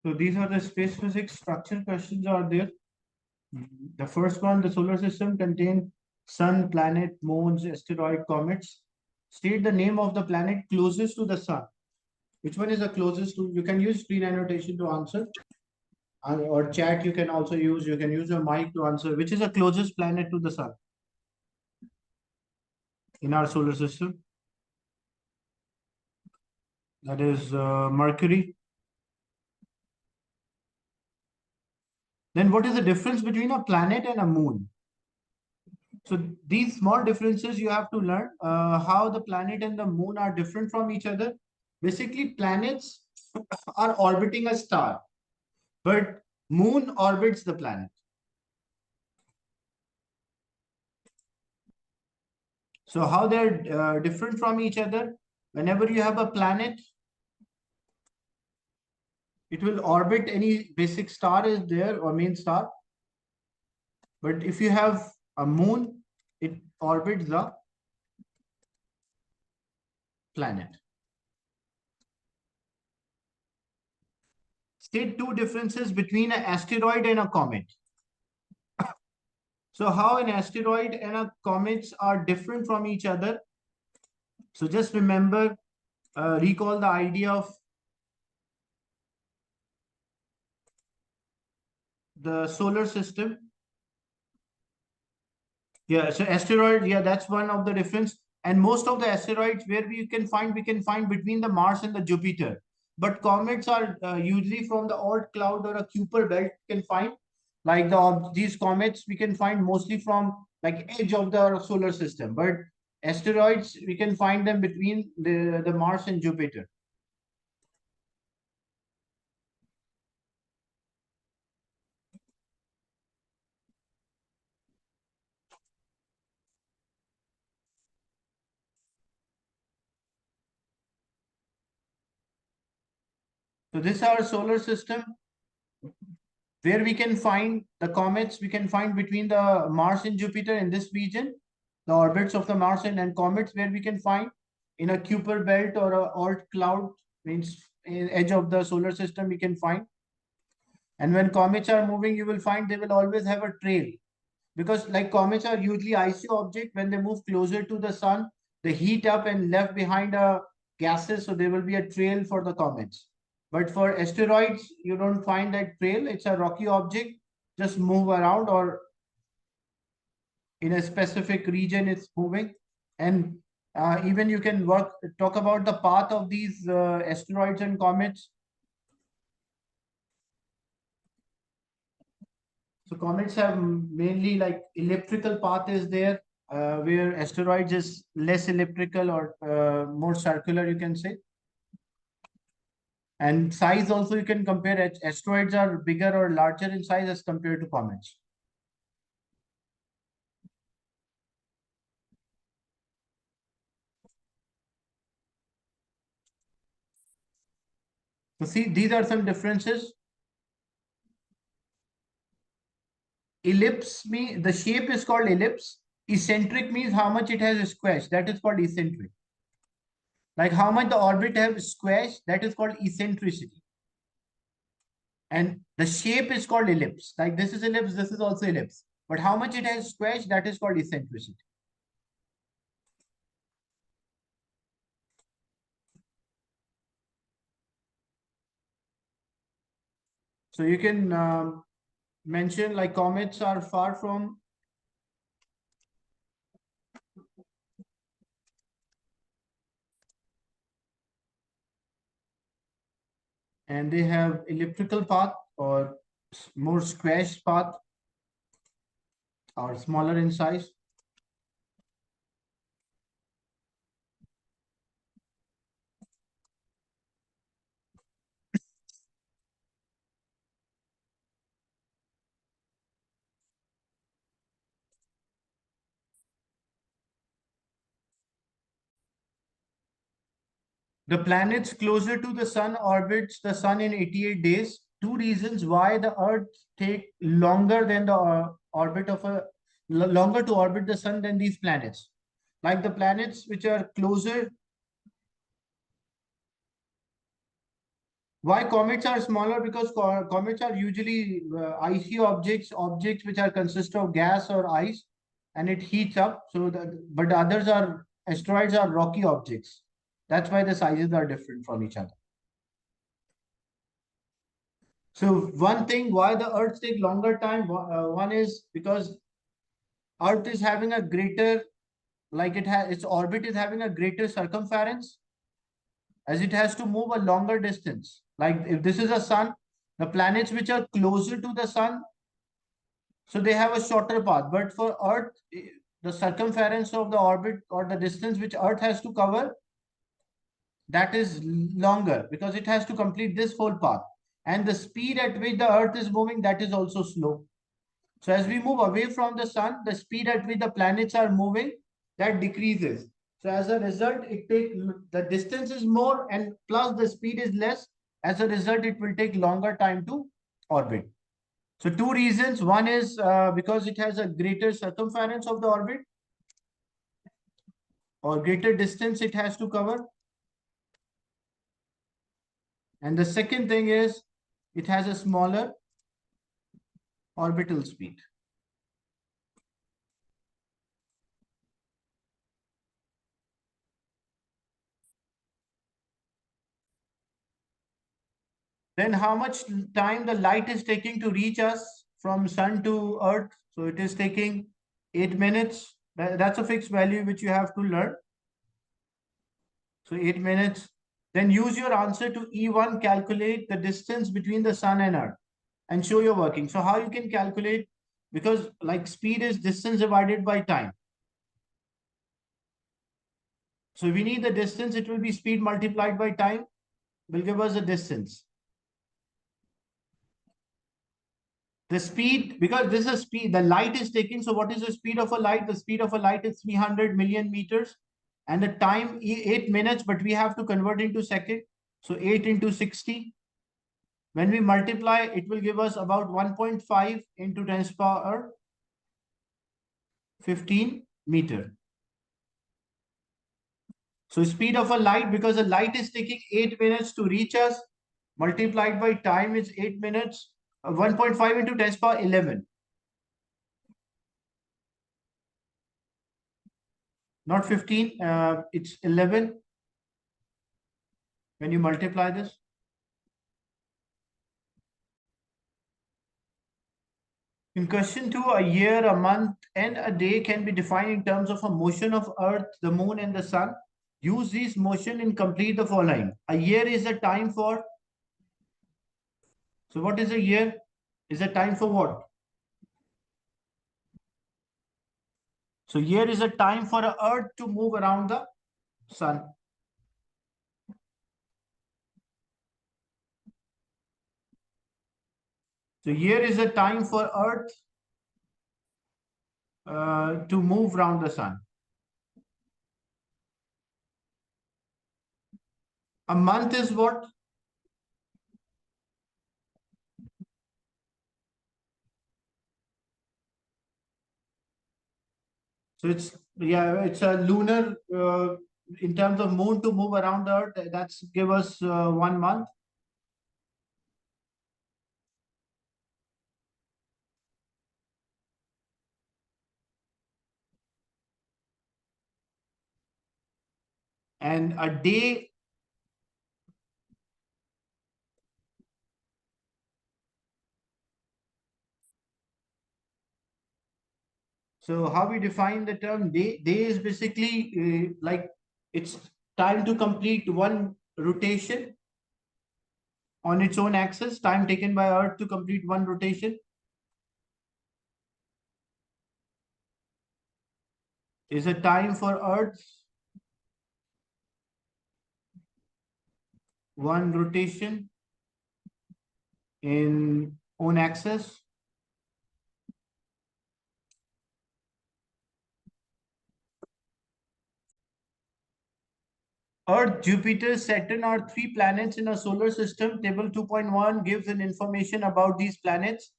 So these are the space physics structure questions are there. The first one, the solar system contains sun, planet, moons, asteroid, comets. State the name of the planet closest to the sun. Which one is the closest to? You can use screen annotation to answer. Or chat you can also use. You can use your mic to answer. Which is the closest planet to the sun in our solar system? That is Mercury. Then what is the difference between a planet and a moon? So these small differences you have to learn how the planet and the moon are different from each other. Basically, planets are orbiting a star, but moon orbits the planet. So how they're different from each other? Whenever you have a planet, it will orbit any basic star is there or main star. But if you have a moon, it orbits the planet. State two differences between an asteroid and a comet. So how an asteroid and a comets are different from each other. So just remember, recall the idea of the solar system. Yeah, so asteroid, yeah, that's one of the difference. And most of the asteroids where we can find between the Mars and the Jupiter. But comets are usually from the Oort cloud or a Kuiper belt can find. Like these comets we can find mostly from like edge of the solar system. But asteroids we can find them between the Mars and Jupiter. So this is our solar system where we can find the comets we can find between the Mars and Jupiter in this region, the orbits of the Mars and comets where we can find in a Kuiper belt or a Oort cloud means edge of the solar system we can find. And when comets are moving, you will find they will always have a trail because like comets are usually icy object when they move closer to the sun, they heat up and left behind a gases, so there will be a trail for the comets. But for asteroids, you don't find that trail. It's a rocky object, just move around or in a specific region it's moving. And even you can talk about the path of these asteroids and comets. So comets have mainly like elliptical path is there, where asteroids is less elliptical or more circular, you can say. And size also you can compare. Asteroids are bigger or larger in size as compared to comets. So see, these are some differences. Ellipse means the shape is called ellipse. Eccentric means how much it has squash. That is called eccentric. Like how much the orbit has squash. That is called eccentricity. And the shape is called ellipse. Like this is ellipse. This is also ellipse. But how much it has squash. That is called eccentricity. So you can mention like comets are far from and they have elliptical path or more squash path or smaller in size. The planets closer to the sun orbits the sun in 88 days. Two reasons why the Earth take longer than the orbit of a longer to orbit the sun than these planets. Like the planets which are closer Why comets are smaller? Because comets are usually icy objects which are consist of gas or ice, and it heats up. So, but others are asteroids are rocky objects. That's why the sizes are different from each other. So one thing why the Earth take longer time, one is because Earth is having a greater, like its orbit is having a greater circumference, as it has to move a longer distance. Like if this is a sun, the planets which are closer to the sun, so they have a shorter path. But for Earth, the circumference of the orbit or the distance which Earth has to cover, that is longer because it has to complete this whole path. And the speed at which the Earth is moving, that is also slow. So as we move away from the sun, the speed at which the planets are moving, that decreases. So as a result, the distance is more and plus the speed is less. As a result, it will take longer time to orbit. So two reasons. One is because it has a greater circumference of the orbit or greater distance it has to cover. And the second thing is it has a smaller orbital speed. Then how much time the light is taking to reach us from sun to earth? So it is taking 8 minutes. That's a fixed value which you have to learn. So 8 minutes. Then use your answer to E1, calculate the distance between the sun and earth and show your working. So how you can calculate, because like speed is distance divided by time. So we need the distance, it will be speed multiplied by time, will give us the distance. The speed, because this is speed, the light is taking. So what is the speed of a light? The speed of a light is 300 million meters. And the time 8 minutes, but we have to convert into second. So 8 into 60. When we multiply, it will give us about 1.5 into 10 to the power 15 meter. So speed of a light, because the light is taking 8 minutes to reach us, multiplied by time is 8 minutes, 1.5 into 10 to the power 11. Not 15, it's 11 when you multiply this. In question 2, a year, a month, and a day can be defined in terms of a motion of Earth, the moon, and the sun. Use this motion and complete the following. A year is a time for. So what is a year? Is a time for what? So year is a time for a Earth to move around the sun. So year is a time for Earth to move around the sun. A month is what? So it's a lunar in terms of moon to move around the Earth. That's give us 1 month. And a day. So how we define the term day? Day is basically like it's time to complete one rotation on its own axis, time taken by Earth to complete one rotation is a time for Earth, one rotation in own axis. Earth, Jupiter, Saturn are three planets in a solar system. Table 2.1 gives an information about these planets.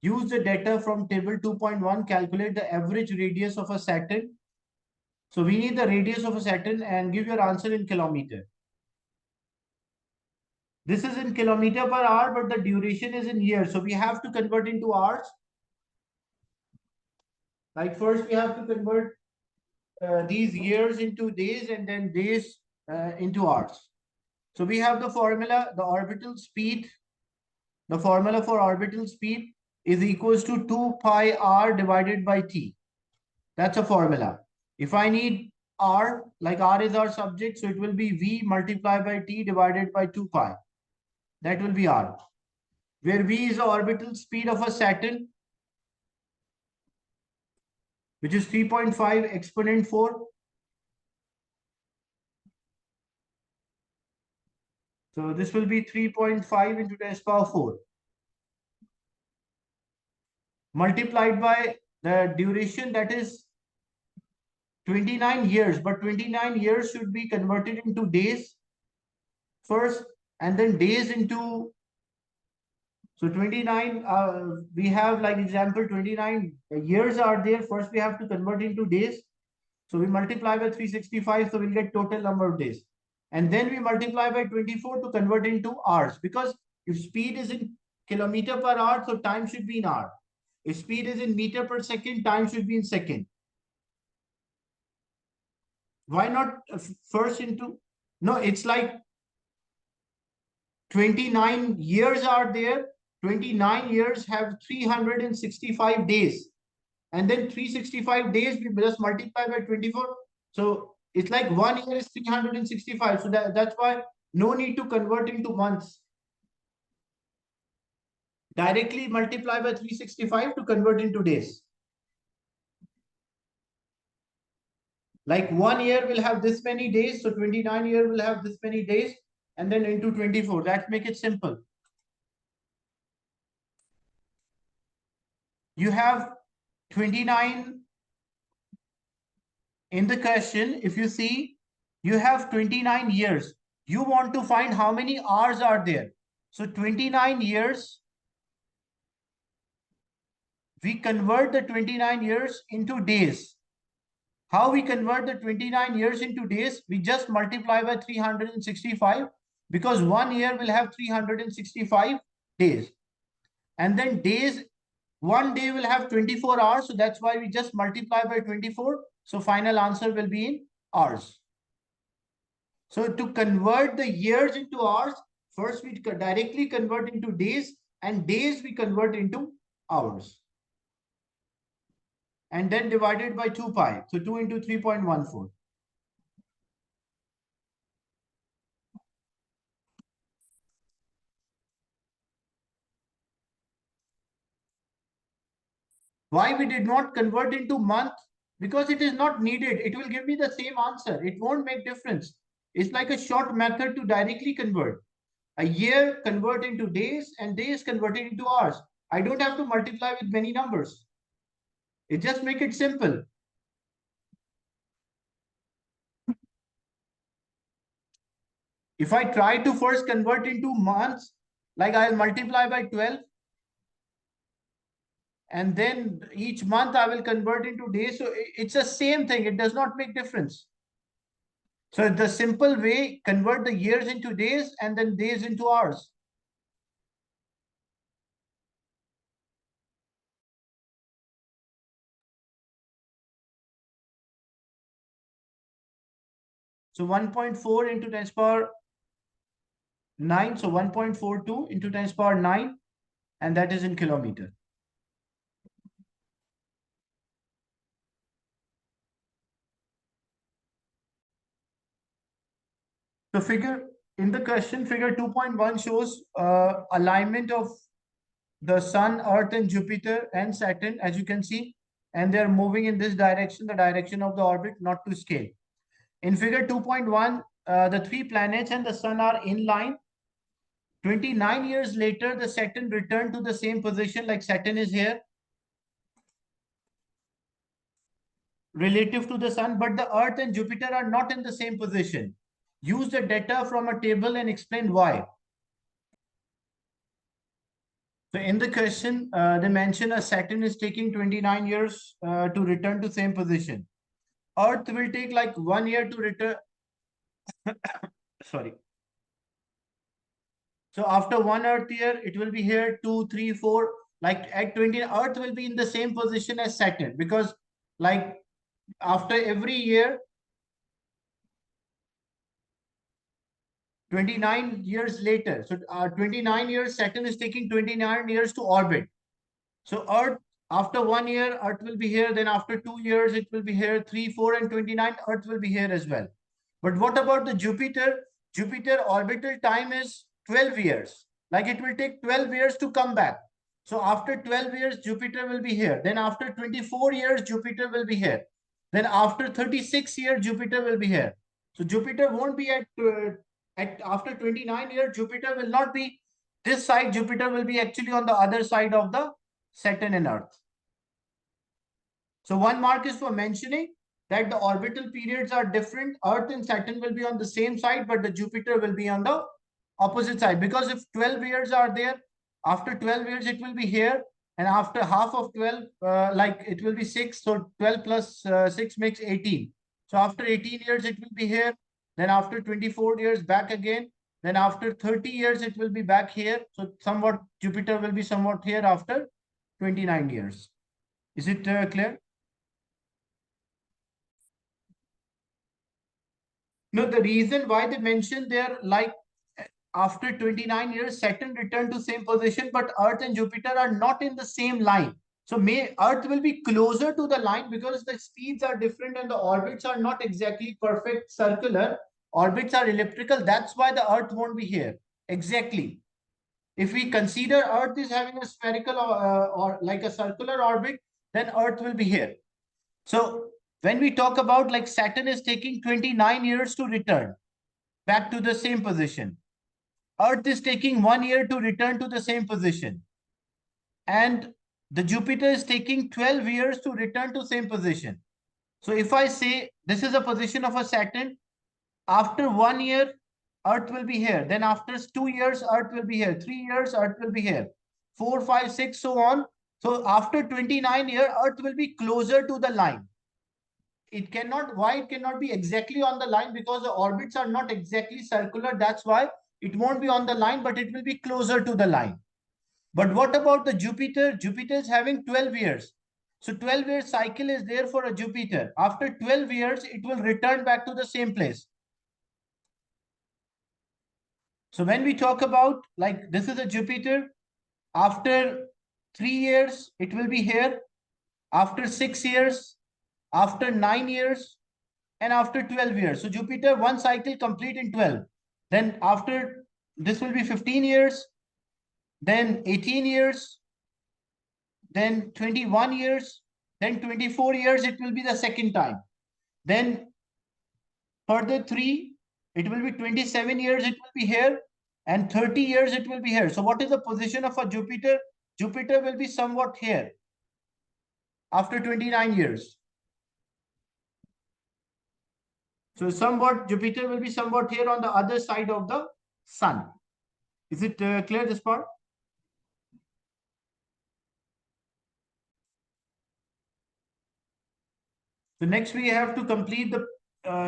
Use the data from table 2.1, calculate the average radius of a Saturn. So we need the radius of a Saturn and give your answer in kilometer. This is in kilometer per hour, but the duration is in years. So we have to convert into hours. Like first we have to convert these years into days and then days into hours. So we have the formula, the orbital speed. The formula for orbital speed is equals to 2 pi r divided by t. That's a formula. If I need r, like r is our subject, so it will be v multiplied by t divided by 2 pi. That will be r. Where v is the orbital speed of a Saturn, which is 3.5 exponent 4. So this will be 3.5 into 10 to the power 4. Multiplied by the duration, that is 29 years. But 29 years should be converted into days first, and then days into, so 29, we have like example 29 years are there. First we have to convert into days. So we multiply by 365, so we'll get total number of days. And then we multiply by 24 to convert into hours, because if speed is in kilometer per hour, so time should be in hour. If speed is in meter per second, time should be in second. Why not first into, no, it's like 29 years are there. 29 years have 365 days. And then 365 days, we just multiply by 24. So it's like 1 year is 365. So that's why no need to convert into months. Directly multiply by 365 to convert into days. Like 1 year will have this many days. So 29 year will have this many days. And then into 24. Let's make it simple. You have 29 in the question. If you see, you have 29 years. You want to find how many hours are there. So 29 years, we convert the 29 years into days. How we convert the 29 years into days? We just multiply by 365, because 1 year will have 365 days. And then days, 1 day will have 24 hours. So that's why we just multiply by 24. So final answer will be in hours. So to convert the years into hours, first we directly convert into days, and days we convert into hours. And then divided by 2 pi. So 2 into 3.14. Why we did not convert into month? Because it is not needed. It will give me the same answer. It won't make difference. It's like a short method to directly convert. A year convert into days, and days converted into hours. I don't have to multiply with many numbers. It just make it simple. If I try to first convert into months, like I'll multiply by 12, and then each month I will convert into days. So it's the same thing. It does not make difference. So the simple way, convert the years into days and then days into hours. So 1.4 into 10 to the power 9. So 1.42 into 10 to the power 9. And that is in kilometer. So figure in the question, figure 2.1 shows alignment of the Sun, Earth, and Jupiter and Saturn, as you can see, and they're moving in this direction, the direction of the orbit, not to scale. In figure 2.1, the 3 planets and the Sun are in line. 29 years later, the Saturn returned to the same position, like Saturn is here, relative to the Sun, but the Earth and Jupiter are not in the same position. Use the data from a table and explain why. So in the question, they mention a Saturn is taking 29 years to return to same position. Earth will take like 1 year to return. Sorry. So after one Earth year, it will be here, 2, 3, 4. Like at 20, Earth will be in the same position as Saturn, because like after every year, 29 years later. So 29 years, Saturn is taking 29 years to orbit. So Earth, after one year, Earth will be here. Then after 2 years, it will be here. 3, 4, and 29, Earth will be here as well. But what about the Jupiter? Jupiter orbital time is 12 years. Like it will take 12 years to come back. So after 12 years, Jupiter will be here. Then after 24 years, Jupiter will be here. Then after 36 years, Jupiter will be here. So Jupiter won't be at after 29 years, Jupiter will not be this side. Jupiter will be actually on the other side of the Saturn and Earth. So one mark is for mentioning that the orbital periods are different. Earth and Saturn will be on the same side, but the Jupiter will be on the opposite side. Because if 12 years are there, after 12 years, it will be here. And after half of 12, like it will be 6. So 12 plus 6 makes 18. So after 18 years, it will be here. Then after 24 years, back again. Then after 30 years, it will be back here. So somewhat Jupiter will be somewhat here after 29 years. Is it clear? No, the reason why they mentioned there, like after 29 years, Saturn returned to same position, but Earth and Jupiter are not in the same line. So may Earth will be closer to the line because the speeds are different and the orbits are not exactly perfect circular. Orbits are elliptical. That's why the Earth won't be here. Exactly. If we consider Earth is having a spherical or like a circular orbit, then Earth will be here. So when we talk about like Saturn is taking 29 years to return back to the same position. Earth is taking 1 year to return to the same position. And the Jupiter is taking 12 years to return to same position. So if I say this is a position of a Saturn, after 1 year, Earth will be here. Then after 2 years, Earth will be here. 3 years, Earth will be here. 4, 5, 6, so on. So after 29 years, Earth will be closer to the line. It cannot, why it cannot be exactly on the line? Because the orbits are not exactly circular. That's why it won't be on the line, but it will be closer to the line. But what about the Jupiter? Jupiter is having 12 years. So 12-year cycle is there for a Jupiter. After 12 years, it will return back to the same place. So when we talk about like this is a Jupiter, after 3 years, it will be here. After 6 years, after 9 years, and after 12 years. So Jupiter, one cycle complete in 12. Then after this will be 15 years, then 18 years, then 21 years, then 24 years, it will be the second time. Then further 3, it will be 27 years, it will be here, and 30 years, it will be here. So what is the position of a Jupiter? Jupiter will be somewhat here after 29 years. So somewhat Jupiter will be somewhat here on the other side of the sun. Is it clear this part? So next we have to complete the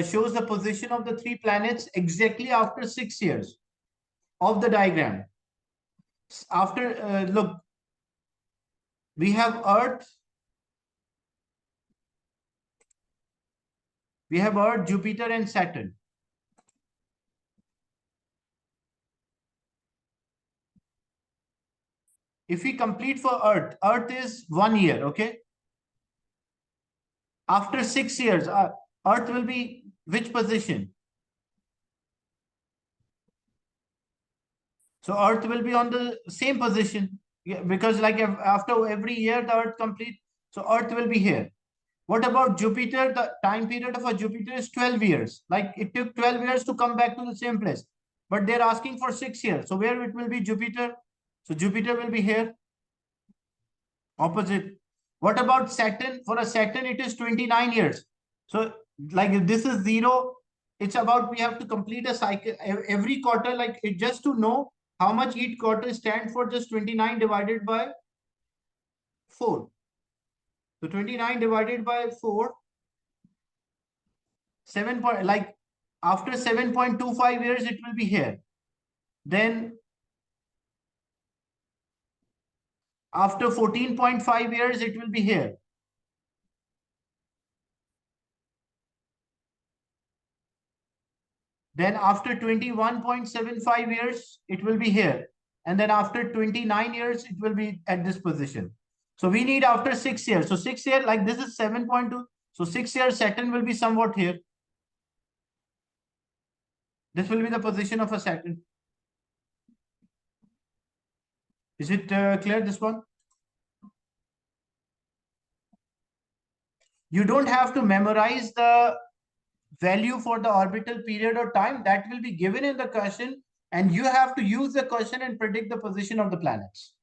shows the position of the 3 planets exactly after 6 years of the diagram. After look, we have Earth, Jupiter, and Saturn. If we complete for Earth, Earth is 1 year, okay? After 6 years, Earth will be which position? So Earth will be on the same position, yeah, because like after every year the Earth complete, so Earth will be here. What about Jupiter? The time period of a Jupiter is 12 years. Like it took 12 years to come back to the same place, but they're asking for 6 years. So where it will be Jupiter? So Jupiter will be here, opposite. What about Saturn? For a Saturn, it is 29 years. So like if this is 0, it's about we have to complete a cycle every quarter, like it just to know how much each quarter stand for, just 29 divided by 4. So 29 divided by 4, 7 point, like after 7.25 years, it will be here. Then After 14.5 years, it will be here. Then after 21.75 years, it will be here. And then after 29 years, it will be at this position. So we need after 6 years. So 6 years, like this is 7.2. So 6 years Saturn will be somewhat here. This will be the position of a Saturn. Is it clear, this one? You don't have to memorize the value for the orbital period or time. That will be given in the question, and you have to use the question and predict the position of the planets.